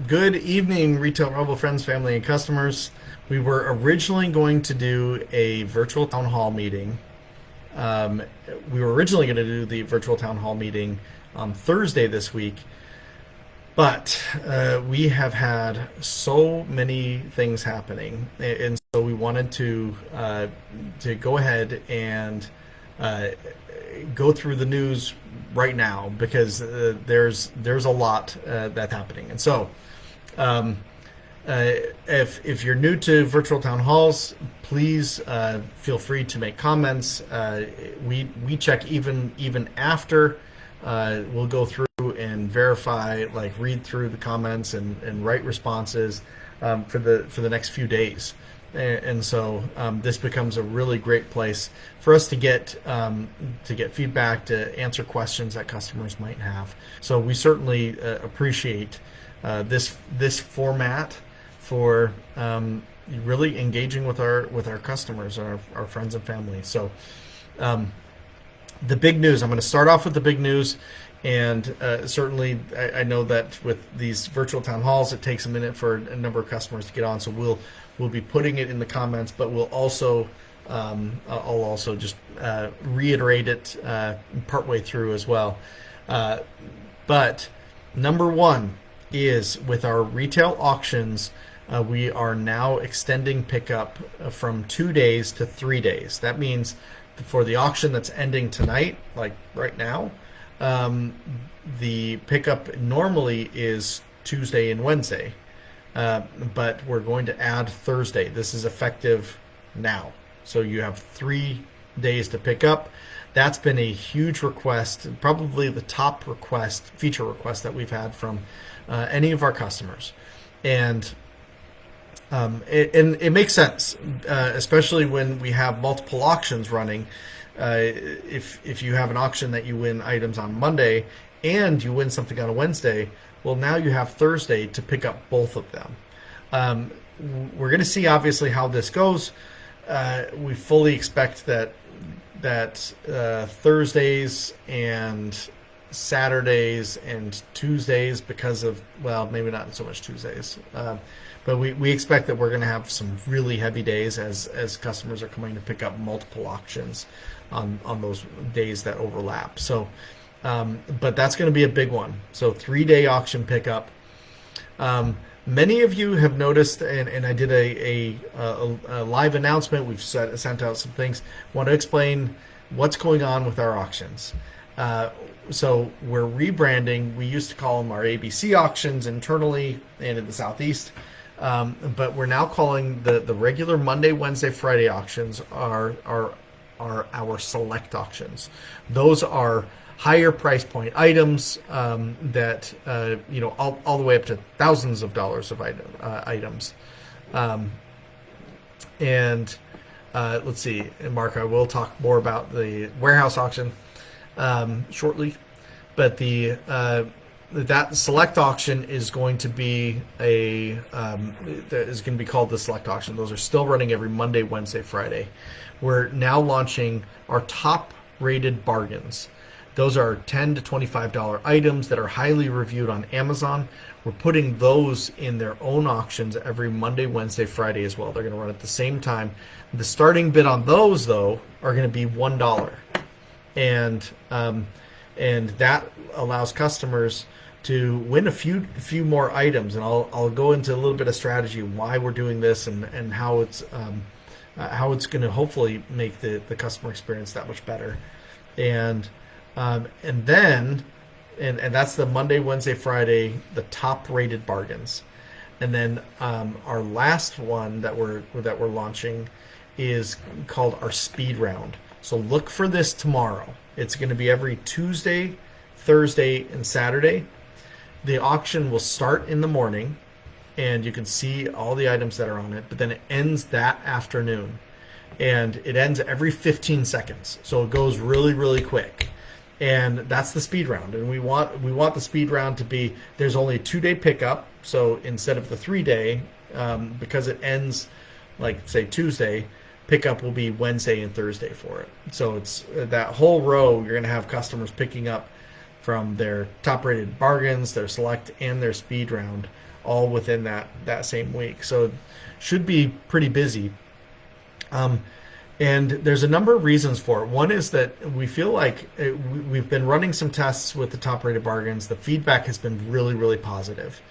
Good evening, Retail Rebel friends, family, and customers. We were originally going to do a virtual town hall meeting. Um, we were originally going to do the virtual town hall meeting on Thursday this week, but we have had so many things happening, and so we wanted to go ahead and uh, go through the news right now because there's a lot that's happening, and so. Um, if you're new to virtual town halls, please feel free to make comments. We check even after. We'll go through and verify, like read through the comments and write responses for the next few days. And so this becomes a really great place for us to get feedback, to answer questions that customers might have. So we certainly appreciate this format for really engaging with our customers, our friends and family. So the big news. I'm going to start off with the big news, and certainly I know that with these virtual town halls, it takes a minute for a number of customers to get on. So we'll be putting it in the comments, but we'll also I'll also just reiterate it partway through as well. But number one is with our retail auctions. We are now extending pickup from 2 days to 3 days. That means for the auction that's ending tonight, like right now, the pickup normally is Tuesday and Wednesday, but we're going to add Thursday. This is effective now. So you have 3 days to pick up. That's been a huge request, probably the top feature request that we've had from any of our customers. And it makes sense, especially when we have multiple auctions running. If you have an auction that you win items on Monday and you win something on a Wednesday, well, now you have Thursday to pick up both of them. We're going to see obviously how this goes. We fully expect that Thursdays and Saturdays and Tuesdays, because of, well, maybe not so much Tuesdays, but we expect that we're going to have some really heavy days as customers are coming to pick up multiple auctions on those days that overlap. So, but that's going to be a big one. So 3-day auction pickup. Many of you have noticed, and I did a live announcement. We've sent out some things. Want to explain what's going on with our auctions. So we're rebranding. We used to call them our ABC auctions internally and in the Southeast, but we're now calling the regular Monday, Wednesday, Friday auctions are our select auctions. Those are higher price point items that all the way up to thousands of dollars of items. And let's see, Mark, I will talk more about the warehouse auction shortly, but that select auction is going to be called the select auction. Those are still running every Monday, Wednesday, Friday. We're now launching our top rated bargains. Those are $10 to $25 items that are highly reviewed on Amazon. We're putting those in their own auctions every Monday, Wednesday, Friday as well. They're going to run at the same time. The starting bid on those, though, are going to be $1, and that allows customers to win a few more items. And I'll go into a little bit of strategy why we're doing this and how it's going to hopefully make the customer experience that much better. And then that's the Monday, Wednesday, Friday, the top rated bargains. And then our last one that we're launching is called our speed round. So look for this tomorrow. It's going to be every Tuesday, Thursday, and Saturday. The auction will start in the morning, and you can see all the items that are on it, but then it ends that afternoon. And it ends every 15 seconds. So it goes really, really quick. And that's the speed round. And we want the speed round to be, there's only a 2-day pickup. So instead of the 3-day, because it ends like say Tuesday, pickup will be Wednesday and Thursday for it. So it's that whole row, you're going to have customers picking up from their top rated bargains, their select, and their speed round, all within that same week. So should be pretty busy. And there's a number of reasons for it. One is that we feel like we've been running some tests with the top rated bargains. The feedback has been really, really positive.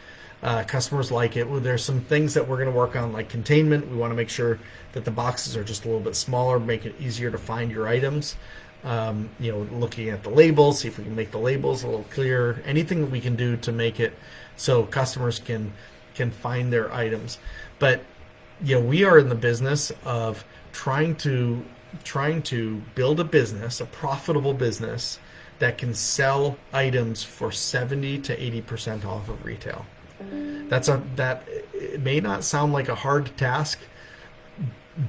Customers like it. Well, there's some things that we're going to work on, like containment. We want to make sure that the boxes are just a little bit smaller, make it easier to find your items. Looking at the labels, see if we can make the labels a little clearer. Anything that we can do to make it so customers can find their items. But we are in the business of trying to build a business, a profitable business that can sell items for 70 to 80% off of retail. That it may not sound like a hard task,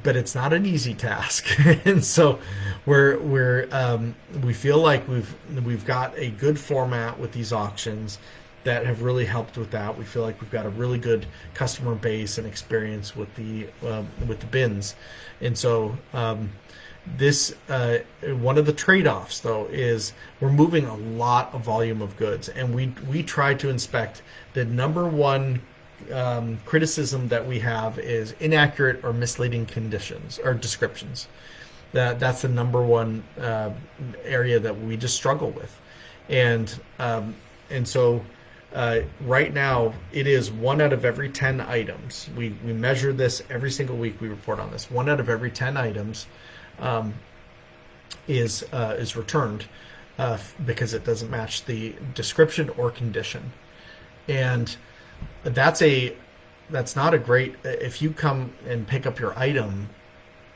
but it's not an easy task. And so we feel like we've got a good format with these auctions that have really helped with that. We feel like we've got a really good customer base and experience with the bins. And so this one of the trade-offs though is we're moving a lot of volume of goods, and we try to inspect. The number one criticism that we have is inaccurate or misleading conditions or descriptions. That's the number one area that we just struggle with, and so right now it is 1 out of every 10 items. We measure this every single week. We report on this. 1 out of every 10 items is returned because it doesn't match the description or condition, and that's not a great. If you come and pick up your item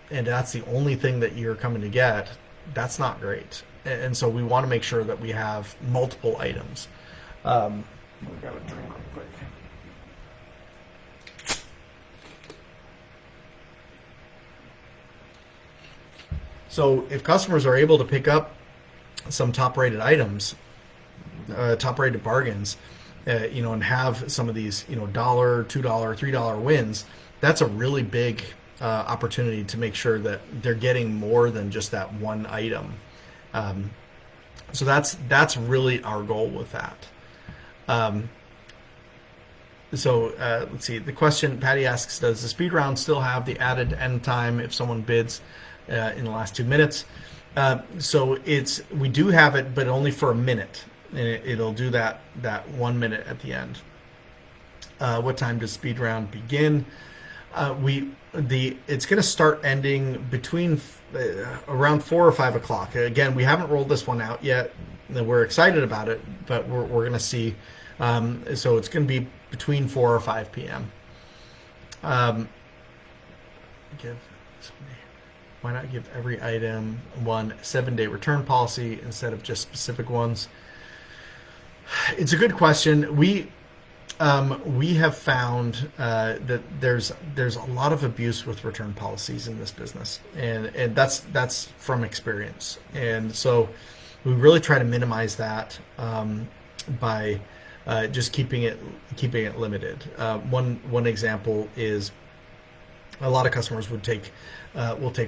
and that's the only thing that you're coming to get, that's not great. And so we want to make sure that we have multiple items. We've got a drink real quick. So if customers are able to pick up some top-rated items, top-rated bargains, and have some of these, $1, $2, $3 wins, that's a really big opportunity to make sure that they're getting more than just that one item. So that's really our goal with that. Let's see. The question Patty asks: does the speed round still have the added end time if someone bids in the last 2 minutes? So we do have it, but only for a minute, and it'll do that 1 minute at the end. What time does speed round begin? It's going to start ending between around 4 or 5 o'clock. Again, we haven't rolled this one out yet. We're excited about it, but we're going to see. So it's going to be between 4 or 5 p.m. Why not give every item one 7-day return policy instead of just specific ones? It's a good question. We have found that there's a lot of abuse with return policies in this business, and that's from experience. And so we really try to minimize that by just keeping it limited. One example is a lot of customers will take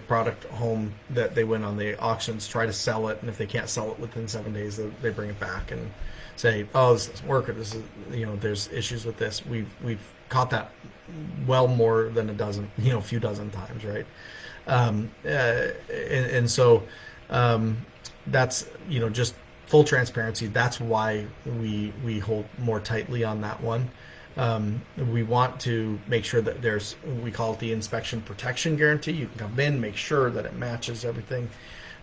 product home that they win on the auctions, try to sell it, and if they can't sell it within 7 days, they bring it back and say, "Oh, this doesn't work," or "This is, there's issues with this." We've caught that well more than a few dozen times, right? And so that's just full transparency. That's why we hold more tightly on that one. We want to make sure that we call it the inspection protection guarantee. You can come in, make sure that it matches everything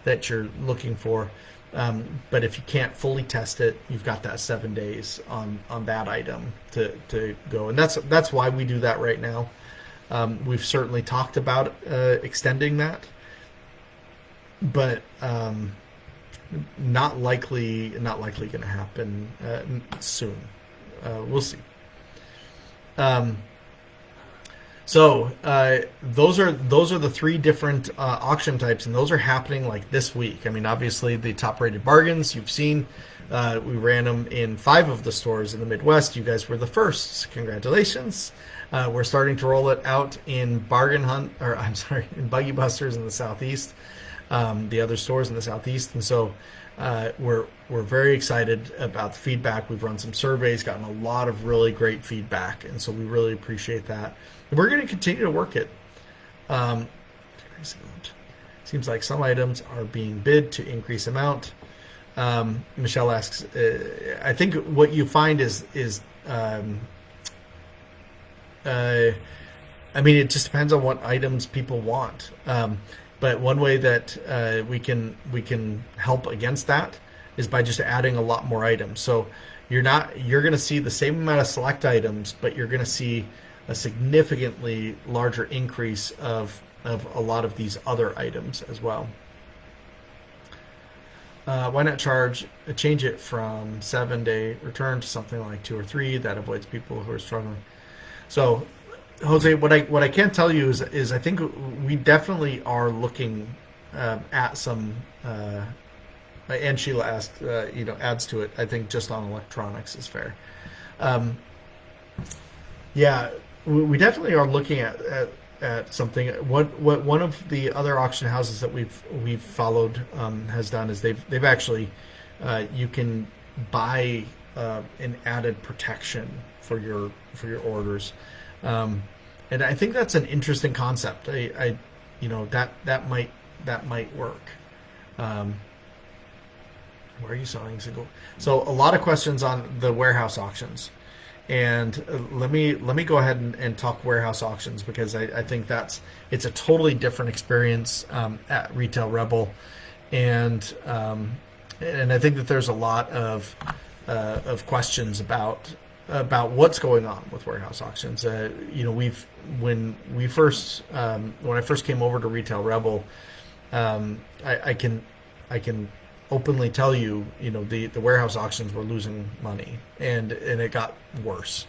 that you're looking for. But if you can't fully test it, you've got that 7 days on that item to go. And that's why we do that right now. We've certainly talked about extending that, but not likely going to happen soon. We'll see. So those are the 3 different auction types, and those are happening like this week. I mean, obviously the top rated bargains you've seen. We ran them in 5 of the stores in the Midwest. You guys were the first. Congratulations. We're starting to roll it out in in Buggy Busters in the Southeast, the other stores in the Southeast. And so we're very excited about the feedback. We've run some surveys, gotten a lot of really great feedback, and so we really appreciate that. And we're going to continue to work it. Um, Seems like some items are being bid to increase amount. Michelle asks, I think what you find is I mean, it just depends on what items people want. But one way that we can help against that is by just adding a lot more items. So you're going to see the same amount of select items, but you're going to see a significantly larger increase of a lot of these other items as well. Why not change it from 7-day return to something like 2 or 3? That avoids people who are struggling. So, Jose, what I can tell you is I think we definitely are looking at some. And Sheila asked, adds to it. I think just on electronics is fair. Yeah, we definitely are looking at something. What one of the other auction houses that we've followed has done is they've actually you can buy an added protection for your orders, and I think that's an interesting concept. I that might work. Where are you selling single? So a lot of questions on the warehouse auctions. And let me go ahead and talk warehouse auctions, because I think it's a totally different experience at Retail Rebel, and I think that there's a lot of questions about what's going on with warehouse auctions. When I first came over to Retail Rebel, I can openly tell you, the warehouse auctions were losing money, and it got worse,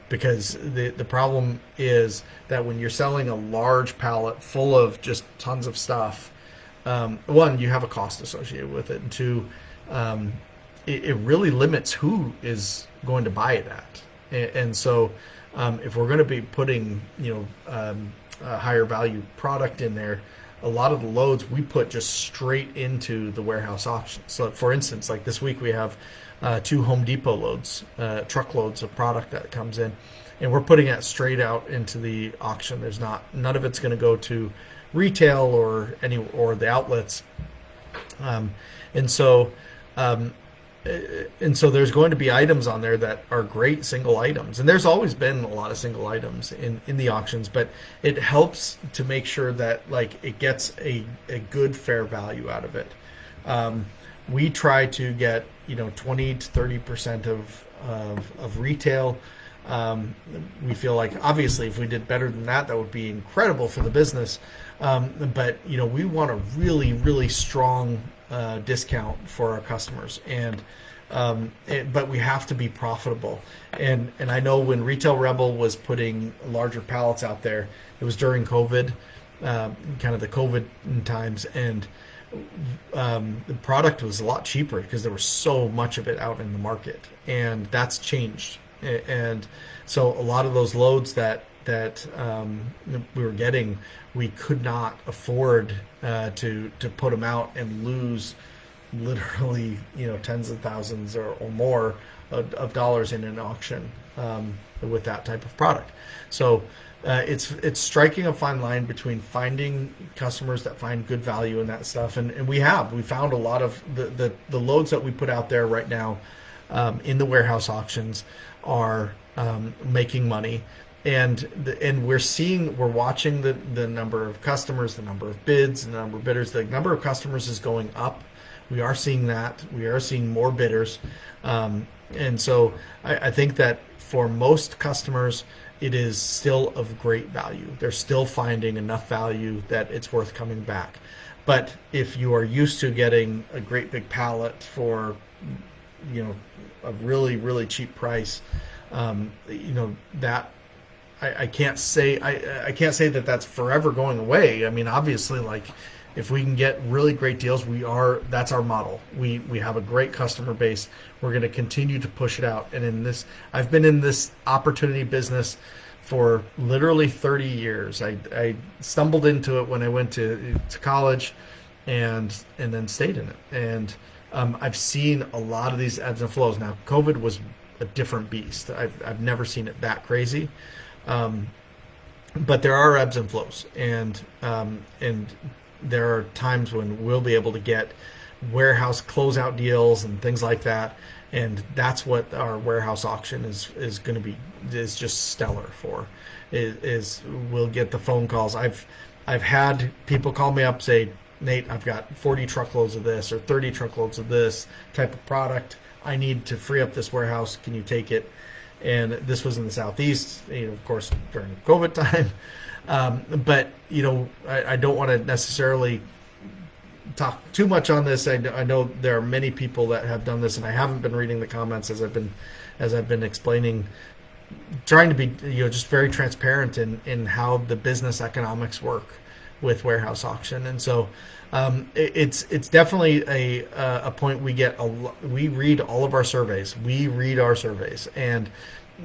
because the problem is that when you're selling a large pallet full of just tons of stuff, one, you have a cost associated with it, and two, it really limits who is going to buy it at, and so if we're going to be putting a higher value product in there, a lot of the loads we put just straight into the warehouse auction. So, for instance, like this week we have 2 Home Depot loads, truckloads of product that comes in, and we're putting that straight out into the auction. There's none of it's going to go to retail or the outlets, and so there's going to be items on there that are great single items, and there's always been a lot of single items in the auctions, but it helps to make sure that it gets a good fair value out of it. We try to get 20 to 30% of retail. We feel like obviously if we did better than that would be incredible for the business, but we want a really, really strong discount for our customers, and but we have to be profitable. And I know when Retail Rebel was putting larger pallets out there, it was during COVID, kind of the COVID times, and the product was a lot cheaper because there was so much of it out in the market, and that's changed. And so a lot of those loads that we were getting, we could not afford to put them out and lose literally tens of thousands or more of dollars in an auction with that type of product. So it's striking a fine line between finding customers that find good value in that stuff, and we found a lot of the loads that we put out there right now in the warehouse auctions are making money. And we're watching the number of customers, the number of bids, the number of bidders. The number of customers is going up. We are seeing that. We are seeing more bidders, and so I think that for most customers, it is still of great value. They're still finding enough value that it's worth coming back. But if you are used to getting a great big pallet for a really, really cheap price, that. I can't say that that's forever going away. I mean, obviously, if we can get really great deals, that's our model. We have a great customer base. We're going to continue to push it out. And I've been in this opportunity business for literally 30 years. I stumbled into it when I went to college, and then stayed in it. And I've seen a lot of these ebbs and flows. Now, COVID was a different beast. I've never seen it that crazy, but there are ebbs and flows, and there are times when we'll be able to get warehouse closeout deals and things like that, and that's what our warehouse auction is going to be, is just stellar for. Is we'll get the phone calls. I've had people call me up, say, Nate, I've got 40 truckloads of this or 30 truckloads of this type of product. I need to free up this warehouse. Can you take it? And this was in the Southeast, of course, during COVID time. But, I don't want to necessarily talk too much on this. I know there are many people that have done this, and I haven't been reading the comments as I've been explaining, trying to be, just very transparent in how the business economics work with warehouse auction. And so it's definitely a point we get. We read all of our surveys. And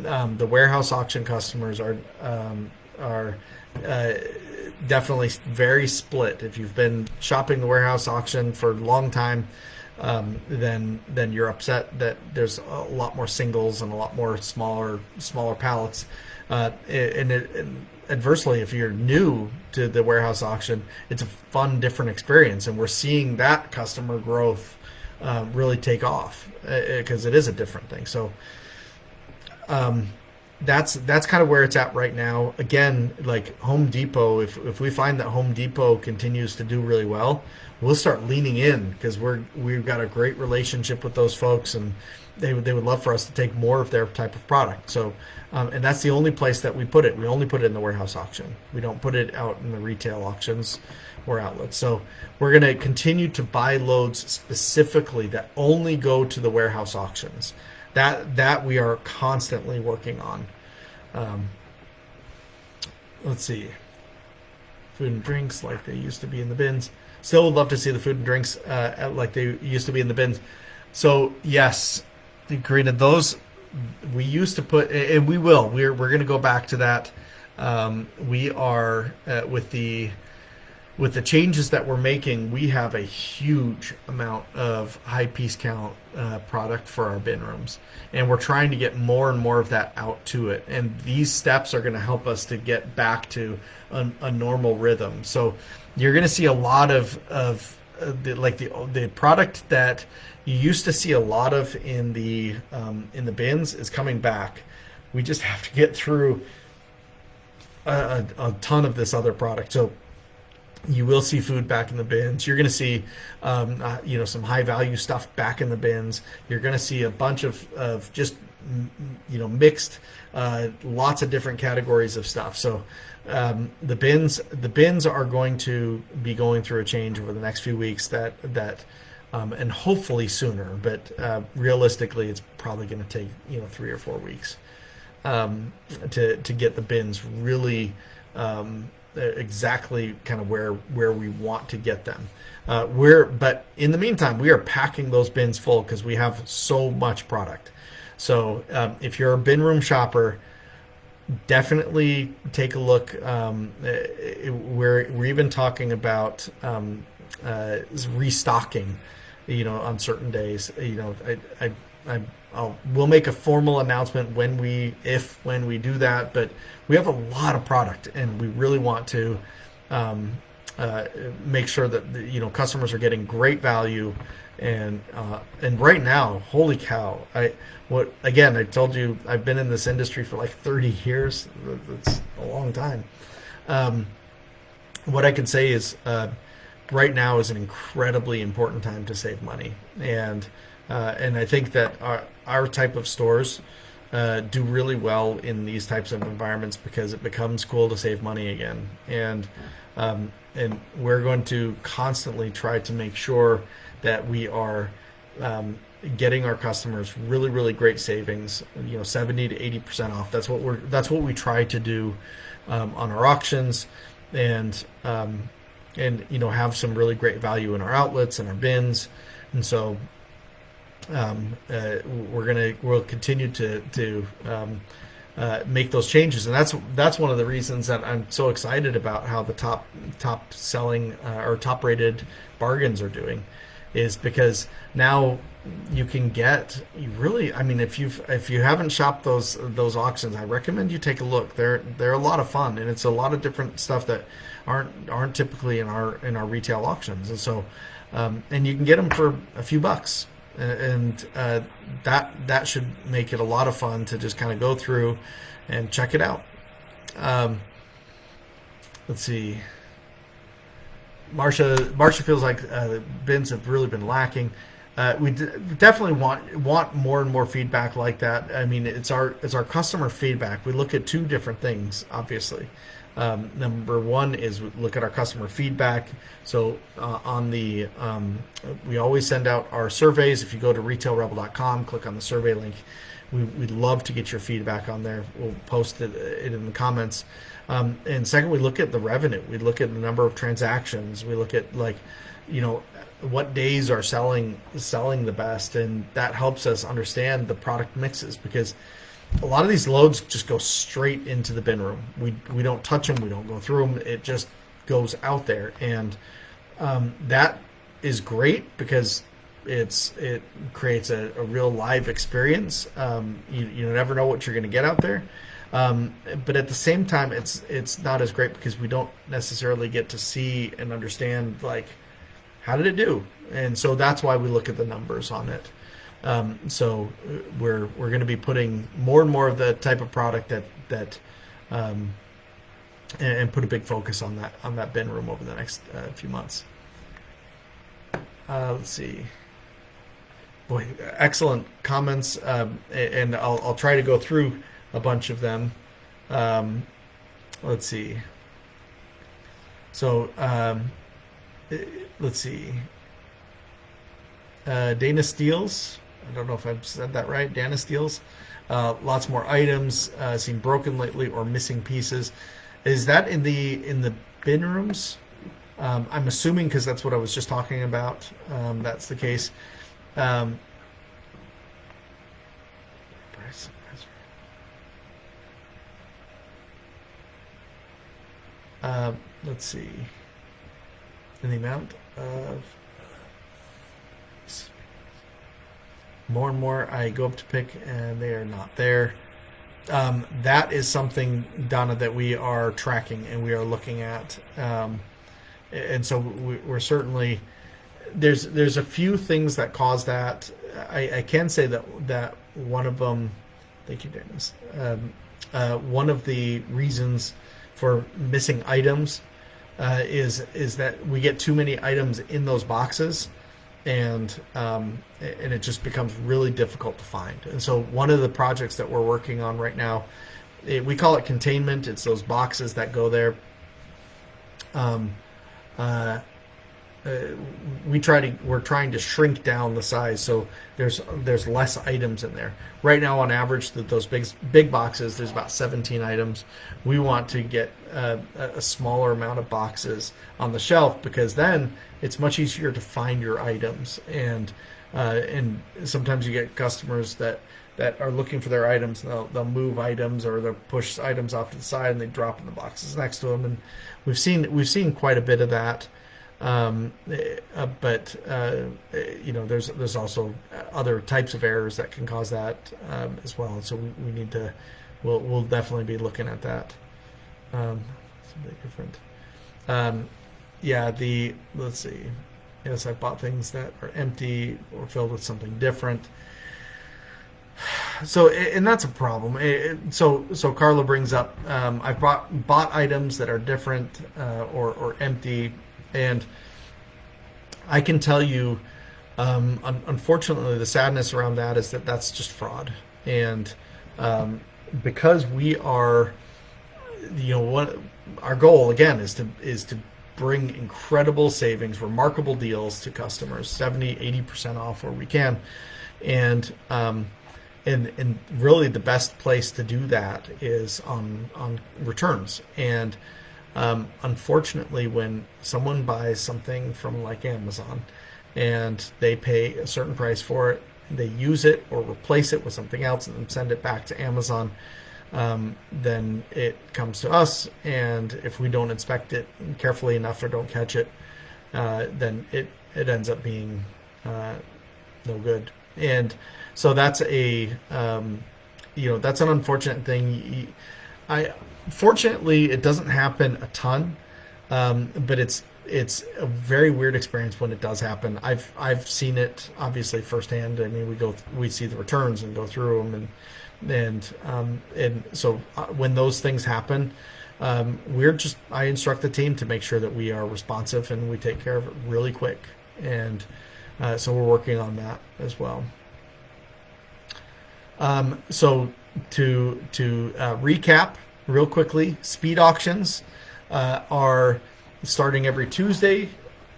the warehouse auction customers are definitely very split. If you've been shopping the warehouse auction for a long time, then you're upset that there's a lot more singles and a lot more smaller pallets. And adversely, if you're new to the warehouse auction, it's a fun, different experience, and we're seeing that customer growth really take off because it is a different thing. So that's kind of where it's at right now. Again, like Home Depot, if we find that Home Depot continues to do really well, we'll start leaning in because we've got a great relationship with those folks, and they would love for us to take more of their type of product. So, and that's the only place that we put it. We only put it in the warehouse auction. We don't put it out in the retail auctions or outlets. So we're going to continue to buy loads specifically that only go to the warehouse auctions. That we are constantly working on. Let's see. Food and drinks like they used to be in the bins. Still would love to see the food and drinks like they used to be in the bins. So yes, Karina, those we used to put, and we will. We're going to go back to that. We are with the changes that we're making. We have a huge amount of high piece count product for our bin rooms, and we're trying to get more and more of that out to it. And these steps are going to help us to get back to a normal rhythm. So you're going to see a lot of the product that you used to see a lot of in the bins is coming back. We just have to get through a ton of this other product. So you will see food back in the bins. You're going to see, some high value stuff back in the bins. You're going to see a bunch of just, mixed, lots of different categories of stuff. So the bins are going to be going through a change over the next few weeks and hopefully sooner, but realistically, it's probably going to take 3 or 4 weeks to get the bins really exactly kind of where we want to get them. But in the meantime, we are packing those bins full because we have so much product. So if you're a bin room shopper, definitely take a look. We're even talking about restocking, on certain days. We'll make a formal announcement when we do that, but we have a lot of product, and we really want to make sure that customers are getting great value. And right now, holy cow! I told you I've been in this industry for like 30 years. That's a long time. What I can say is right now is an incredibly important time to save money, and I think that our type of stores do really well in these types of environments because it becomes cool to save money again. And we're going to constantly try to make sure that we are getting our customers really, really great savings. 70 to 80% off. That's what we try to do on our auctions, and have some really great value in our outlets and our bins. And so we'll continue to make those changes, and that's one of the reasons that I'm so excited about how the top selling or top rated bargains are doing, is because now you can get, you really, I mean, if you haven't shopped those auctions, I recommend you take a look. They're a lot of fun, and it's a lot of different stuff that aren't typically in our retail auctions, and so and you can get them for a few bucks, and that should make it a lot of fun to just kind of go through and check it out. Let's see. Marcia feels like bins have really been lacking. We definitely want more and more feedback like that. I mean, it's our customer feedback. We look at two different things, obviously. Number one is we look at our customer feedback. So we always send out our surveys. If you go to retailrebel.com, click on the survey link. We'd love to get your feedback on there. We'll post it in the comments. And second, we look at the revenue. We look at the number of transactions. We look at, like, what days are selling the best, and that helps us understand the product mixes, because a lot of these loads just go straight into the bin room. We don't touch them. We don't go through them. It just goes out there, and that is great because it creates a real live experience. You never know what you're going to get out there. But at the same time, it's not as great because we don't necessarily get to see and understand, like, how did it do? And so that's why we look at the numbers on it. So we're going to be putting more and more of the type of product that and put a big focus on that bin room over the next few months. Let's see. Boy, excellent comments, and I'll try to go through a bunch of them. Let's see. So let's see. Dana Steels. I don't know if I've said that right. Dana Steels. Lots more items seem broken lately or missing pieces. Is that in the bin rooms? I'm assuming, because that's what I was just talking about. That's the case. Let's see. And the amount of more and more I go up to pick and they are not there. That is something, Donna, that we are tracking and we are looking at. And so we're certainly, there's a few things that cause that. I can say that one of them, thank you, Dennis, one of the reasons for missing items is that we get too many items in those boxes, and it just becomes really difficult to find. And so one of the projects that we're working on right now, we call it containment. It's those boxes that go there. We're trying to shrink down the size so there's less items in there. Right now, on average, those big boxes, there's about 17 items. We want to get a smaller amount of boxes on the shelf, because then it's much easier to find your items. And sometimes you get customers that are looking for their items, and they'll move items, or they'll push items off to the side and they drop in the boxes next to them. And we've seen quite a bit of that. But there's also other types of errors that can cause that as well. So we need to, we'll definitely be looking at that. Something different. Let's see. Yes, I've bought things that are empty or filled with something different. So, and that's a problem. So Carla brings up, I've bought items that are different or empty. And I can tell you, unfortunately, the sadness around that is that that's just fraud. And because we are, what our goal again is to bring incredible savings, remarkable deals to customers, 70, 80% off where we can, and really the best place to do that is on returns. And unfortunately, when someone buys something from, like, Amazon, and they pay a certain price for it, they use it or replace it with something else and then send it back to Amazon, then it comes to us, and if we don't inspect it carefully enough or don't catch it, then it ends up being no good. And so that's that's an unfortunate thing. Fortunately, it doesn't happen a ton, but it's a very weird experience when it does happen. I've seen it obviously firsthand. I mean, we see the returns and go through them, and so when those things happen, I instruct the team to make sure that we are responsive and we take care of it really quick, and so we're working on that as well. So to recap real quickly, speed auctions are starting every Tuesday.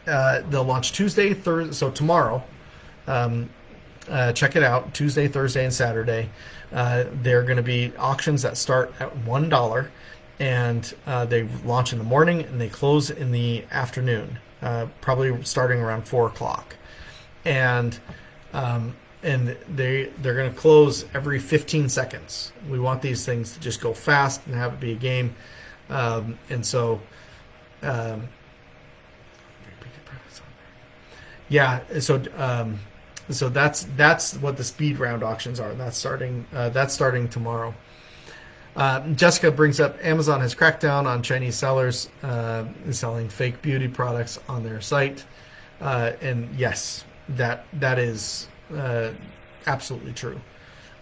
They'll launch Tuesday, Thursday, so tomorrow. Check it out, Tuesday, Thursday, and Saturday. They're going to be auctions that start at $1, and they launch in the morning and they close in the afternoon, probably starting around 4 o'clock. And they're going to close every 15 seconds. We want these things to just go fast and have it be a game. And so, yeah, so that's what the speed round auctions are. And that's starting tomorrow. Jessica brings up Amazon has cracked down on Chinese sellers selling fake beauty products on their site, and yes, that is absolutely true.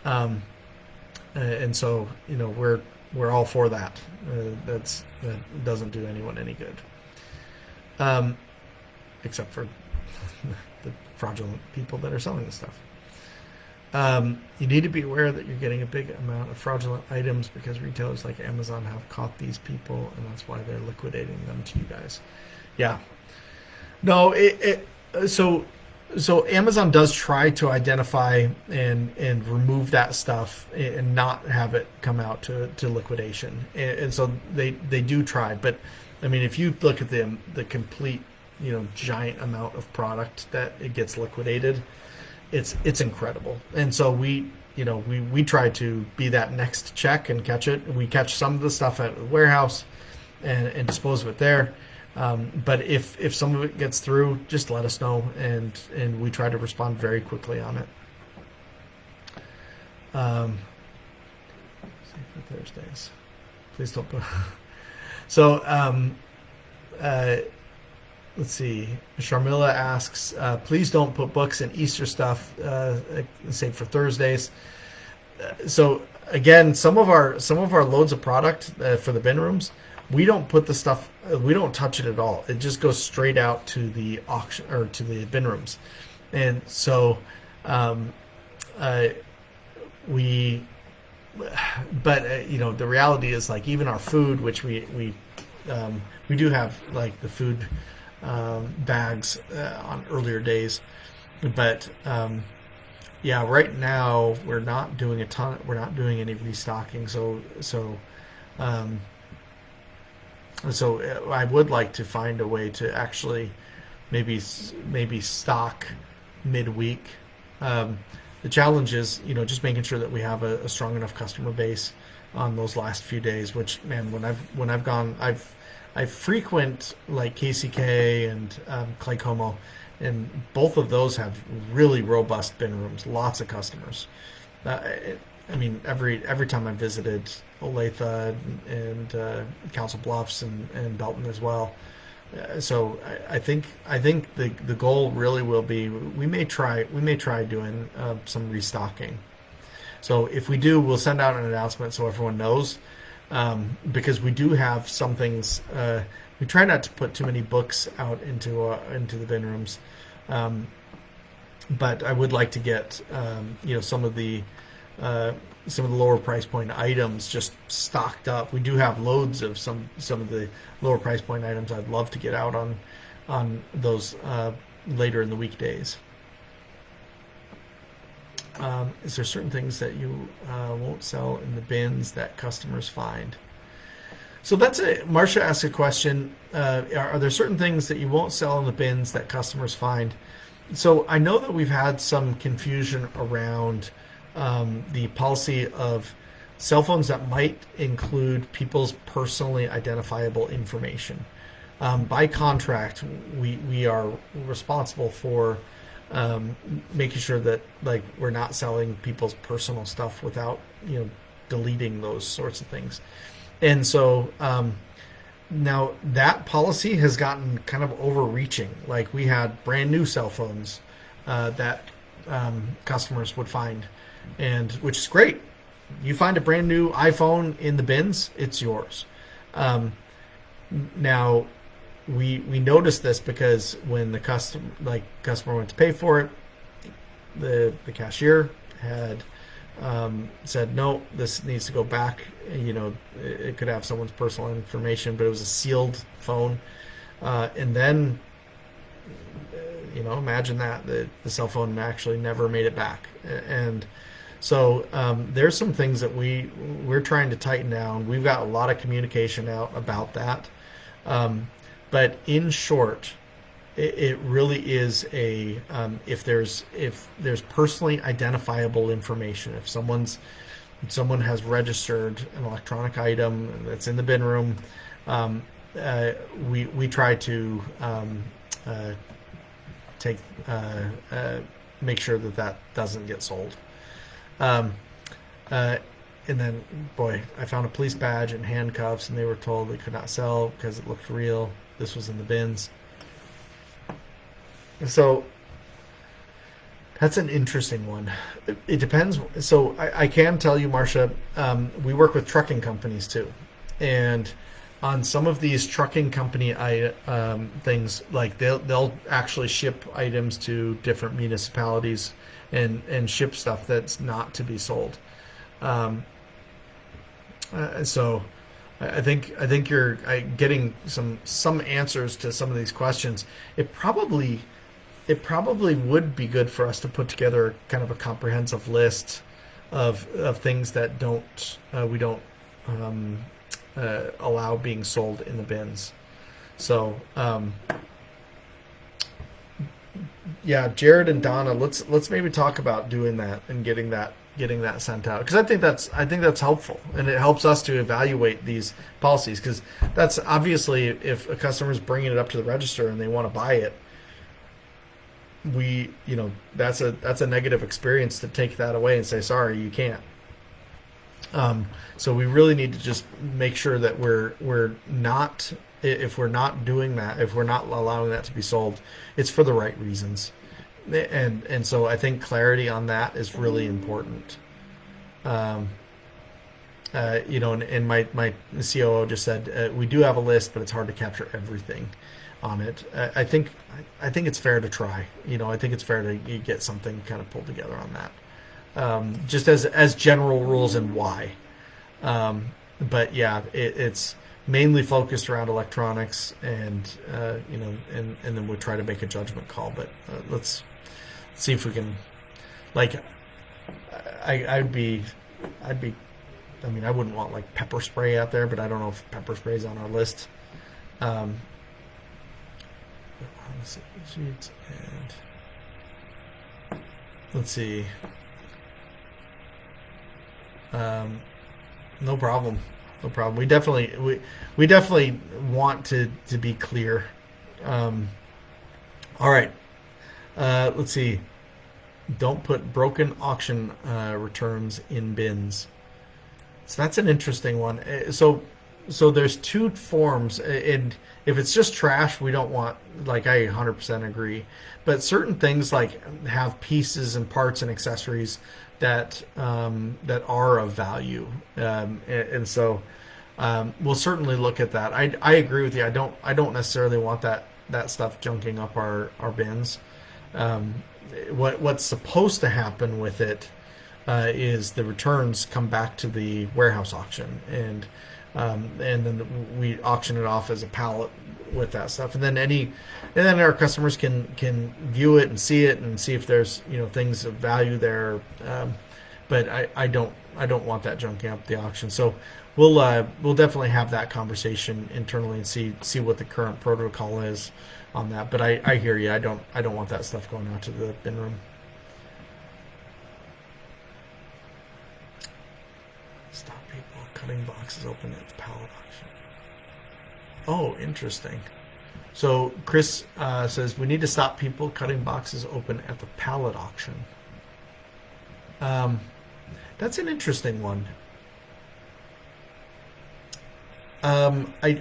And so we're all for that. That doesn't do anyone any good, except for the fraudulent people that are selling this stuff. You need to be aware that you're getting a big amount of fraudulent items because retailers like Amazon have caught these people, and that's why they're liquidating them to you guys. Yeah. No, so Amazon does try to identify and remove that stuff and not have it come out to liquidation. And so they do try. But, I mean, if you look at the complete, giant amount of product that it gets liquidated, it's incredible. And so we try to be that next check and catch it. We catch some of the stuff at the warehouse and dispose of it there. But if some of it gets through, just let us know, and we try to respond very quickly on it. For Thursdays, please don't put. So let's see. Sharmila asks, please don't put books and Easter stuff, save for Thursdays. So again, some of our loads of product for the bin rooms, we don't put the stuff, we don't touch it at all. It just goes straight out to the auction or to the bin rooms. And so the reality is, like, even our food, which we do have, like, the food bags on earlier days, but right now we're not doing any restocking. So I would like to find a way to actually maybe stock midweek. The challenge is, just making sure that we have a strong enough customer base on those last few days. Which, man, when I've gone, I frequent like KCK and Clay Como, and both of those have really robust bin rooms, lots of customers. I mean, every time I visited Olathe and Council Bluffs and Belton as well. So I think the goal really will be, we may try doing some restocking. So if we do, we'll send out an announcement so everyone knows, because we do have some things. We try not to put too many books out into the bin rooms, but I would like to get some of the lower price point items just stocked up. We do have loads of some of the lower price point items. I'd love to get out on those later in the weekdays. Is there certain things that you won't sell in the bins that customers find? So that's it. Marcia asked a question. Are there certain things that you won't sell in the bins that customers find? So I know that we've had some confusion around the policy of cell phones that might include people's personally identifiable information. By contract, we are responsible for making sure that like we're not selling people's personal stuff without deleting those sorts of things. And so now that policy has gotten kind of overreaching. Like we had brand new cell phones that customers would find, and which is great. You find a brand new iPhone in the bins, it's yours. Now we noticed this because when the customer went to pay for it, the cashier had said no, this needs to go back. It could have someone's personal information, but it was a sealed phone. And then imagine that the cell phone actually never made it back. And so there's some things that we're trying to tighten down. We've got a lot of communication out about that. But in short, it really is a if there's personally identifiable information, if someone has registered an electronic item that's in the bin room, we try to make sure that doesn't get sold. And then, boy, I found a police badge and handcuffs, and they were told they could not sell because it looked real. This was in the bins. So that's an interesting one. It depends. So I can tell you, Marcia, we work with trucking companies too. And on some of these trucking company things, like they'll actually ship items to different municipalities and ship stuff that's not to be sold. So I think you're getting some answers to some of these questions. It probably would be good for us to put together kind of a comprehensive list of things that we don't allow being sold in the bins. So yeah, Jared and Donna, let's maybe talk about doing that and getting that sent out, because I think that's helpful, and it helps us to evaluate these policies, because that's obviously, if a customer's bringing it up to the register and they want to buy it, that's a negative experience to take that away and say, sorry, you can't. So we really need to just make sure that we're not, if we're not doing that, if we're not allowing that to be sold, it's for the right reasons. And so I think clarity on that is really important. And my COO just said, we do have a list, but it's hard to capture everything on it. I think it's fair to try. I think it's fair to get something kind of pulled together on that, just as general rules and why. But yeah, it's mainly focused around electronics, and and then we'll try to make a judgment call. But let's see if we can. I wouldn't want like pepper spray out there, but I don't know if pepper spray is on our list. Let's see, sheets, and let's see. No problem. We definitely want to be clear. All right. Let's see. Don't put broken auction returns in bins. So that's an interesting one. So there's two forms, and if it's just trash, we don't want. I 100% agree. But certain things have pieces and parts and accessories that are of value, and so we'll certainly look at that. I agree with you. I don't necessarily want that stuff junking up our bins. What's supposed to happen with it is the returns come back to the warehouse auction, and then we auction it off as a pallet with that stuff, and then our customers can view it and see if there's things of value there. But I don't want that junking up the auction. So we'll definitely have that conversation internally and see what the current protocol is on that. But I hear you. I don't want that stuff going out to the bin room. Stop. Stop people cutting boxes open at the pallet auction. Oh, interesting. So Chris says we need to stop people cutting boxes open at the pallet auction. That's an interesting one. I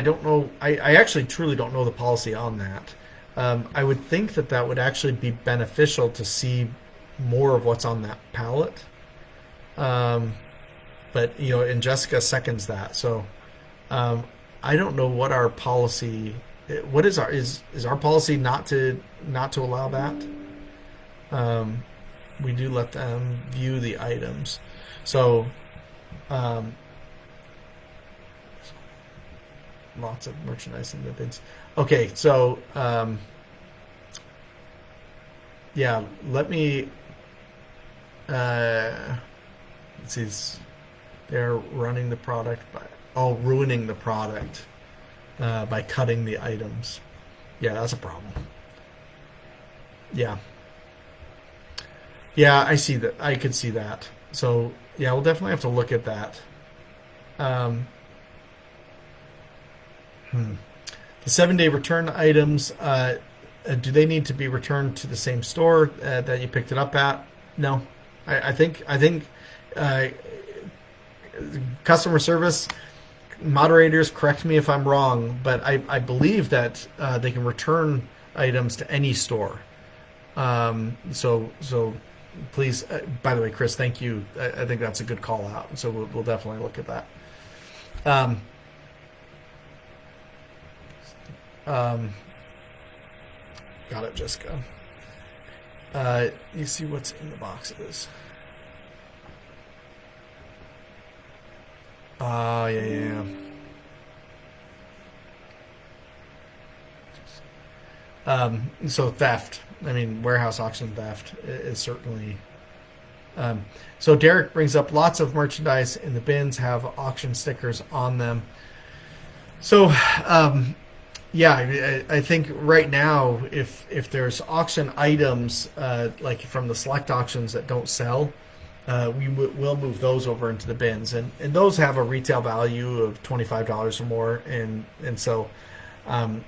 don't know. I actually truly don't know the policy on that. I would think that would actually be beneficial to see more of what's on that pallet. But and Jessica seconds that. So I don't know what our policy. What is our policy not to allow that? We do let them view the items. So. Lots of merchandise in the bins. Okay, so yeah, let me. Let's see. They're running the product ruining the product by cutting the items. Yeah, that's a problem. Yeah, I see that. I could see that. So yeah, we'll definitely have to look at that. The 7-day return items, do they need to be returned to the same store that you picked it up at? No, I think customer service moderators, correct me if I'm wrong, but I believe that they can return items to any store. So please, by the way, Chris, thank you. I think that's a good call out. So we'll definitely look at that. Got it, Jessica. You see what's in the boxes. Yeah. So theft. I mean, warehouse auction theft is certainly. So Derek brings up lots of merchandise in the bins have auction stickers on them. So, yeah, I think right now, if there's auction items like from the select auctions that don't sell, we'll move those over into the bins, and those have a retail value of $25 or more, and so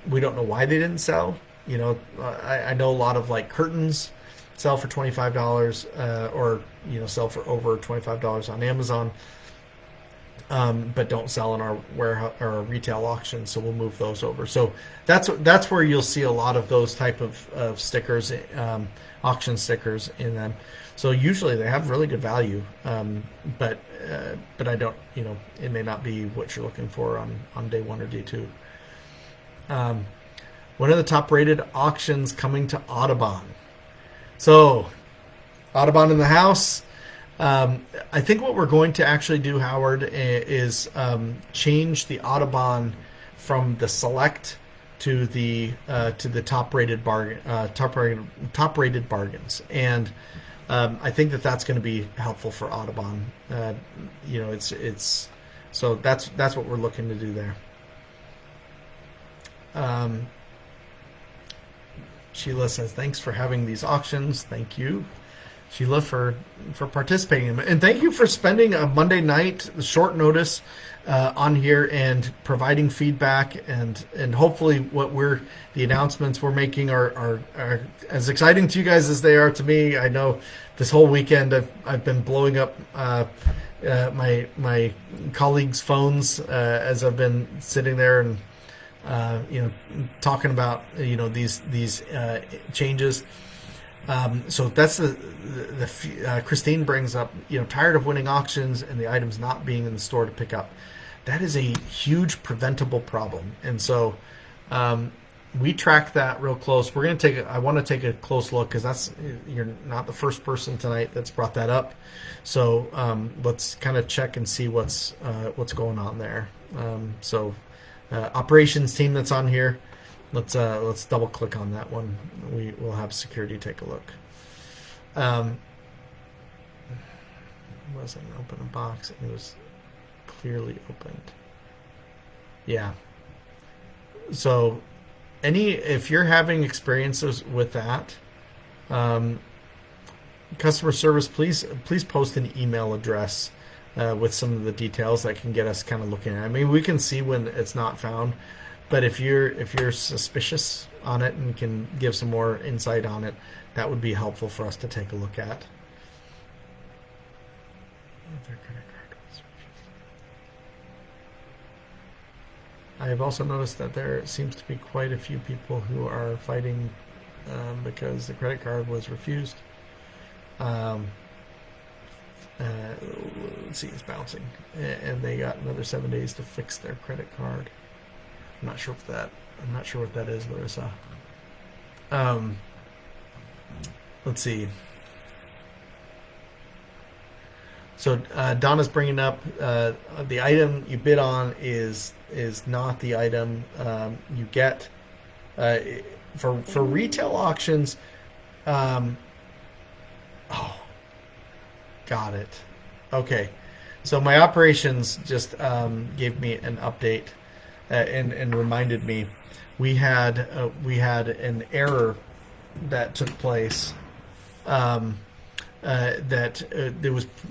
we don't know why they didn't sell. I know a lot of like curtains sell for $25 or sell for over $25 on Amazon. But don't sell in our warehouse or retail auction, so we'll move those over. So that's where you'll see a lot of those type of stickers, auction stickers in them. So usually they have really good value, but I don't, it may not be what you're looking for on day one or day two. One of the top rated auctions coming to Audubon. So Audubon in the house. I think what we're going to actually do, Howard, is change the Audubon from the select to the top rated bargains, and I think that's going to be helpful for Audubon. It's so that's what we're looking to do there. Sheila says, "Thanks for having these auctions." Thank you, Sheila, for participating in them. And thank you for spending a Monday night, short notice, on here and providing feedback, and hopefully the announcements we're making are as exciting to you guys as they are to me. I know this whole weekend I've been blowing up my colleagues' phones as I've been sitting there and talking about these changes. So that's the Christine brings up, tired of winning auctions and the items not being in the store to pick up. That is a huge preventable problem. And so we track that real close. I want to take a close look, because you're not the first person tonight that's brought that up. So let's kind of check and see what's going on there. Operations team that's on here, let's double click on that one. We'll have security take a look. Wasn't open a box. It was clearly opened. Yeah. So if you're having experiences with that, customer service, please post an email address with some of the details that can get us kind of looking at it. I mean, we can see when it's not found, but if you're suspicious on it and can give some more insight on it, that would be helpful for us to take a look at. I have also noticed that there seems to be quite a few people who are fighting because the credit card was refused. Um, let's see, it's bouncing, and they got another 7 days to fix their credit card. I'm not sure what that is, Larissa. Let's see. So Donna's bringing up the item you bid on is not the item you get for retail auctions. Oh, got it. Okay, so my operations just gave me an update and reminded me we had an error that took place.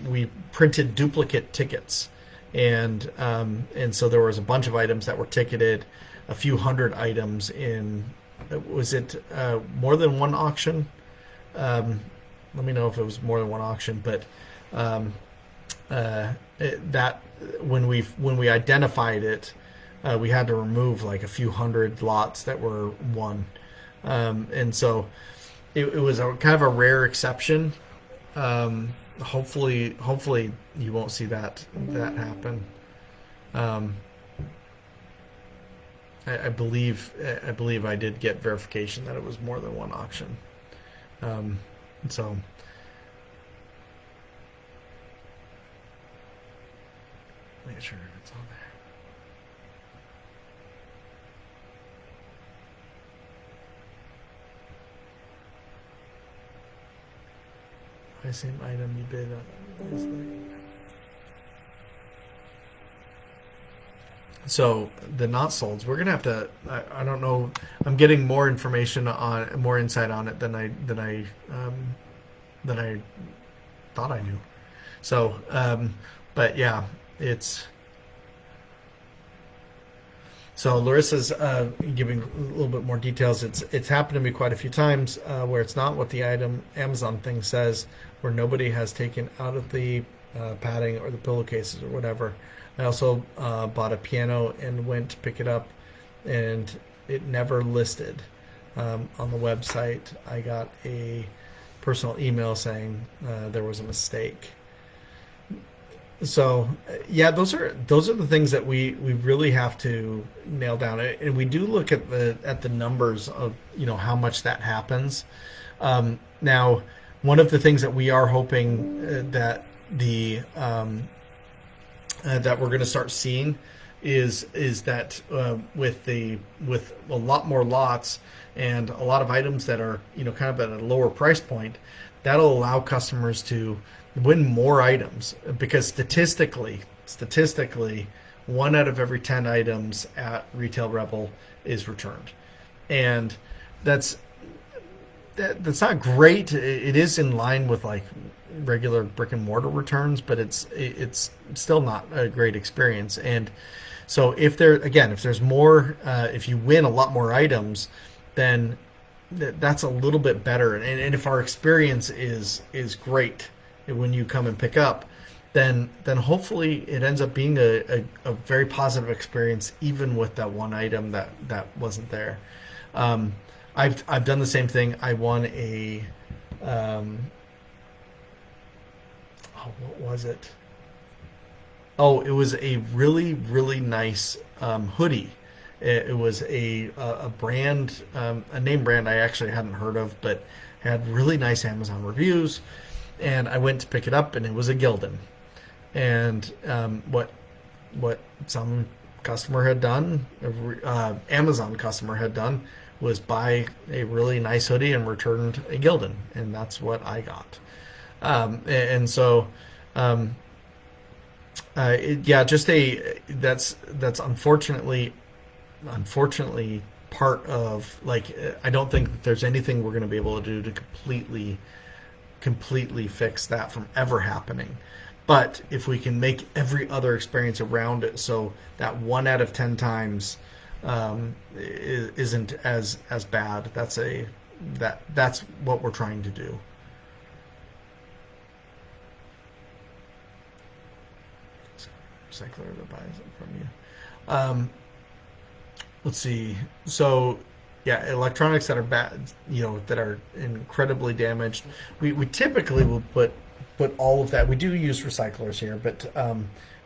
We printed duplicate tickets, and so there was a bunch of items that were ticketed, a few hundred items in. Was it more than one auction? Let me know if it was more than one auction, but that when we identified it, we had to remove like a few hundred lots that were won, and so it was a kind of a rare exception. Hopefully you won't see that happen. I believe I did get verification that it was more than one auction. So make sure it's on there. The same item you bid on is so the not solds. We're gonna have to. I don't know. I'm getting more information on, more insight on it than I thought I knew. So, but yeah, it's. So Larissa's giving a little bit more details. It's happened to me quite a few times where it's not what the Amazon thing says, where nobody has taken out of the padding or the pillowcases or whatever. I also bought a piano and went to pick it up, and it never listed on the website. I got a personal email saying there was a mistake. So yeah, those are the things that we really have to nail down, and we do look at the numbers of how much that happens. Now, one of the things that we are hoping that that we're going to start seeing is that with a lot more lots and a lot of items that are kind of at a lower price point, that'll allow customers to win more items, because statistically 1 out of every 10 items at Retail Rebel is returned, and that's not great. It is in line with like regular brick and mortar returns, but it's still not a great experience. And so if there's more, if you win a lot more items, then that's a little bit better. And if our experience is great when you come and pick up, then hopefully it ends up being a very positive experience, even with that one item that wasn't there. I've done the same thing. I won a what was it? Oh, it was a really, really nice hoodie. It was a brand, a name brand I actually hadn't heard of, but had really nice Amazon reviews. And I went to pick it up, and it was a Gildan. And what some customer had done, Amazon customer had done, was buy a really nice hoodie and returned a Gildan, and that's what I got. And so, that's unfortunately part of, like, I don't think that there's anything we're going to be able to do to completely fix that from ever happening. But if we can make every other experience around it so that 1 out of 10 times isn't as bad, that's what we're trying to do. Recycler that buys it from you. Let's see. So, yeah, electronics that are bad, that are incredibly damaged. We typically will put all of that. We do use recyclers here, but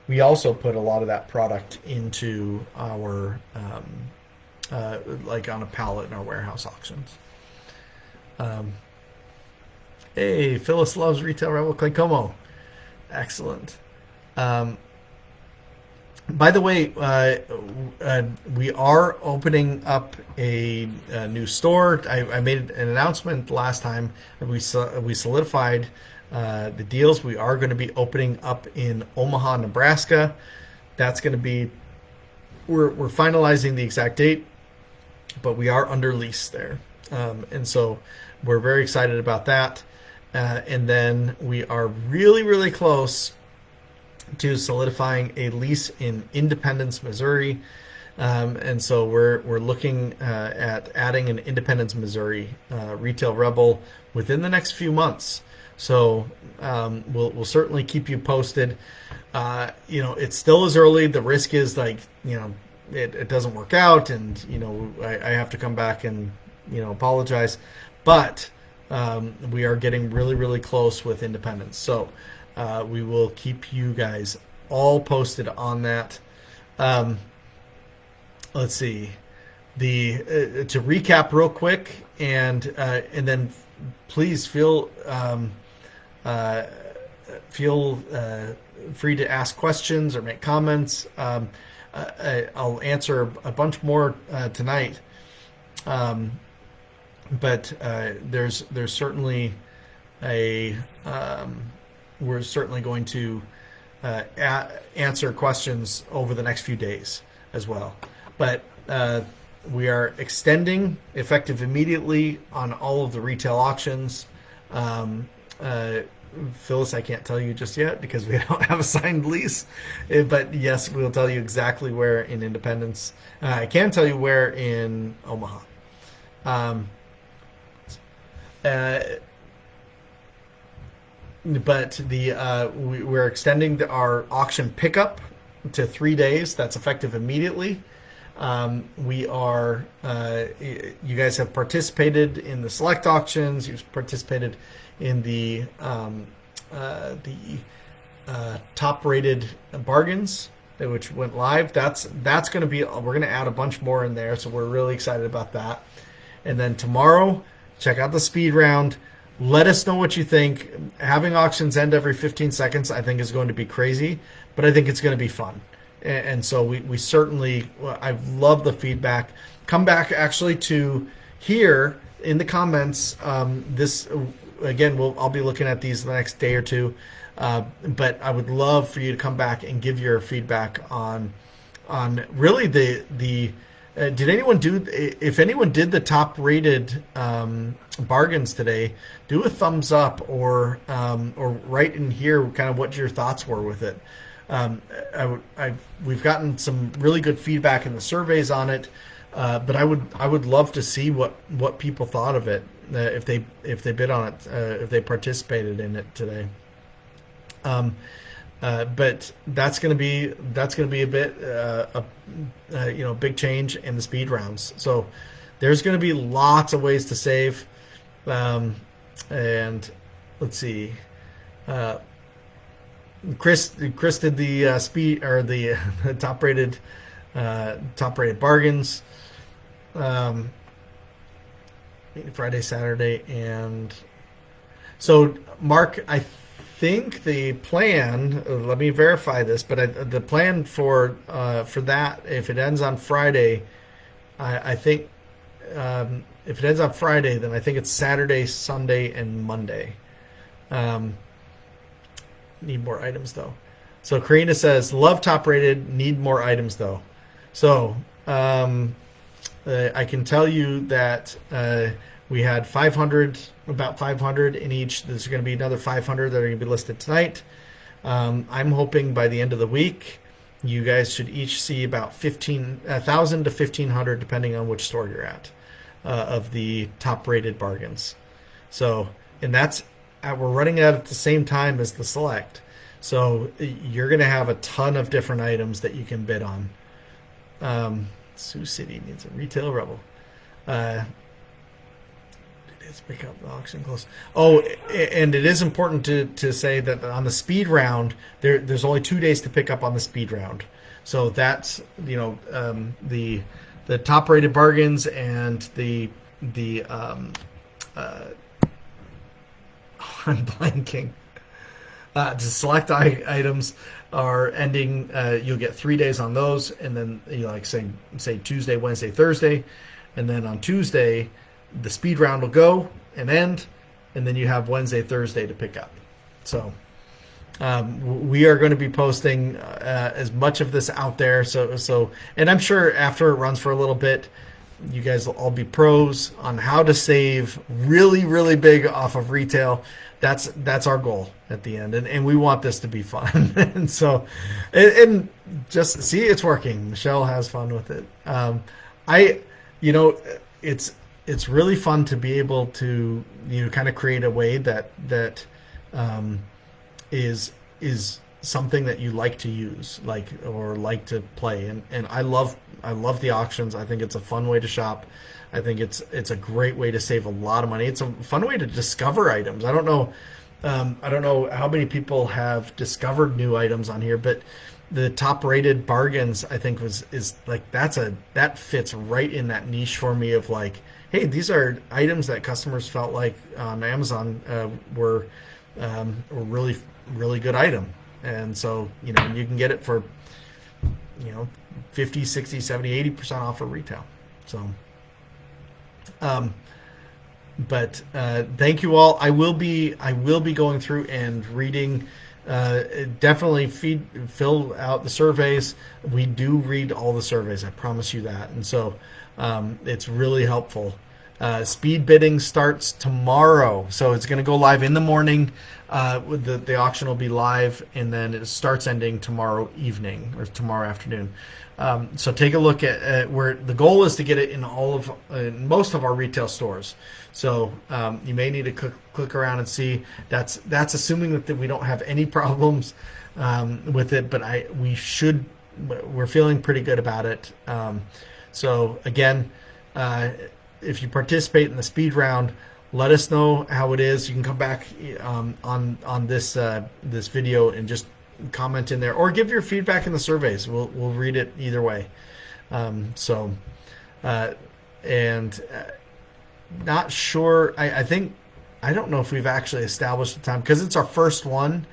we also put a lot of that product into our like on a pallet in our warehouse auctions. Hey, Phyllis loves Retail Rebel Clay Como. Excellent. By the way, we are opening up a new store. I made an announcement last time. We solidified the deals. We are going to be opening up in Omaha, Nebraska. That's going to be, we're finalizing the exact date, but we are under lease there. And so we're very excited about that. And then we are really, really close to solidifying a lease in Independence, Missouri. And so we're looking at adding an Independence, Missouri Retail Rebel within the next few months. So we'll certainly keep you posted. It still is early. The risk is it doesn't work out, and I have to come back and apologize. But we are getting really, really close with Independence. So we will keep you guys all posted on that. Let's see. To recap real quick, and then please feel free to ask questions or make comments. I'll answer a bunch more tonight. But there's certainly we're certainly going to answer questions over the next few days as well. But we are extending effective immediately on all of the retail auctions. Phyllis, I can't tell you just yet because we don't have a signed lease. But yes, we'll tell you exactly where in Independence. I can tell you where in Omaha. But we're extending our auction pickup to 3 days. That's effective immediately. We are. You guys have participated in the select auctions. You've participated in the top-rated bargains, which went live. That's going to be. We're going to add a bunch more in there, so we're really excited about that. And then tomorrow, check out the speed round. Let us know what you think. Having auctions end every 15 seconds, I think, is going to be crazy, but I think it's going to be fun. And so we certainly, I love the feedback. Come back actually to here in the comments. This again, I'll be looking at these the next day or two. But I would love for you to come back and give your feedback on really the. Did anyone do? If anyone did the top rated bargains today, do a thumbs up or write in here kind of what your thoughts were with it. We've gotten some really good feedback in the surveys on it, but I would love to see what people thought of it if they bid on it, if they participated in it today. But that's going to be a bit big change in the speed rounds. So there's going to be lots of ways to save, and let's see. Chris did the speed or the top rated bargains. Friday, Saturday, and so Mark, I think the plan. Let me verify this, but the plan for that, if it ends on Friday, I think if it ends on Friday, then I think it's Saturday, Sunday, and Monday. Need more items though. So Karina says, love top rated, need more items though. So I can tell you that we had 500, about 500 in each. There's going to be another 500 that are going to be listed tonight. I'm hoping by the end of the week, you guys should each see about 1,000 to 1,500, depending on which store you're at, of the top rated bargains. So, and that's, we're running out at the same time as the select. So you're going to have a ton of different items that you can bid on. Sioux City needs a retail rebel. Let's pick up the auction close. Oh, and it is important to say that on the speed round, there's only 2 days to pick up on the speed round. So that's, the top rated bargains and the I'm blanking. The select items are ending. You'll get 3 days on those, and then say Tuesday, Wednesday, Thursday, and then on Tuesday, the speed round will go and end, and then you have Wednesday, Thursday to pick up. So we are going to be posting as much of this out there. So, and I'm sure after it runs for a little bit, you guys will all be pros on how to save really, really big off of retail. That's our goal at the end, and we want this to be fun. And so, and just see, it's working. Michelle has fun with it. It's really fun to be able to kind of create a way that is something that you like to use, or like to play. And I love the auctions. I think it's a fun way to shop. I think it's a great way to save a lot of money. It's a fun way to discover items. I don't know how many people have discovered new items on here, but the top rated bargains, I think that fits right in that niche for me of hey, these are items that customers felt like on Amazon were really, really good item. And so, you can get it for, 50, 60, 70, 80% off of retail. So, but thank you all. I will be going through and reading. Definitely fill out the surveys. We do read all the surveys. I promise you that. And so it's really helpful. Speed bidding starts tomorrow, so it's going to go live in the morning. The auction will be live, and then it starts ending tomorrow evening or tomorrow afternoon. So take a look at where the goal is to get it in most of our retail stores. So you may need to click around and see. That's assuming that we don't have any problems with it, but we're feeling pretty good about it. So again, if you participate in the speed round, let us know how it is. You can come back on this video and just comment in there, or give your feedback in the surveys. We'll read it either way. Not sure. I don't know if we've actually established the time because it's our first one.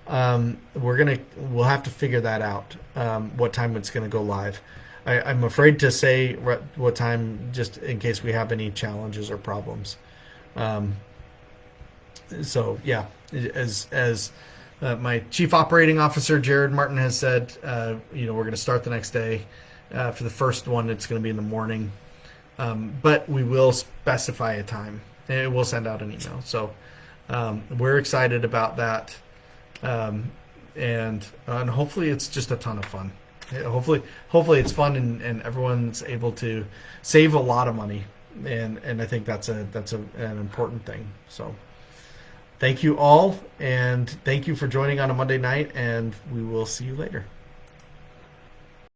We'll have to figure that out. What time it's gonna go live. I'm afraid to say what time, just in case we have any challenges or problems. So yeah, as my chief operating officer Jared Martin has said, we're going to start the next day. For the first one, it's going to be in the morning, but we will specify a time and we'll send out an email. So we're excited about that, and hopefully it's just a ton of fun. Hopefully it's fun and everyone's able to save a lot of money, and I think that's an important thing. So thank you all, and thank you for joining on a Monday night, and we will see you later.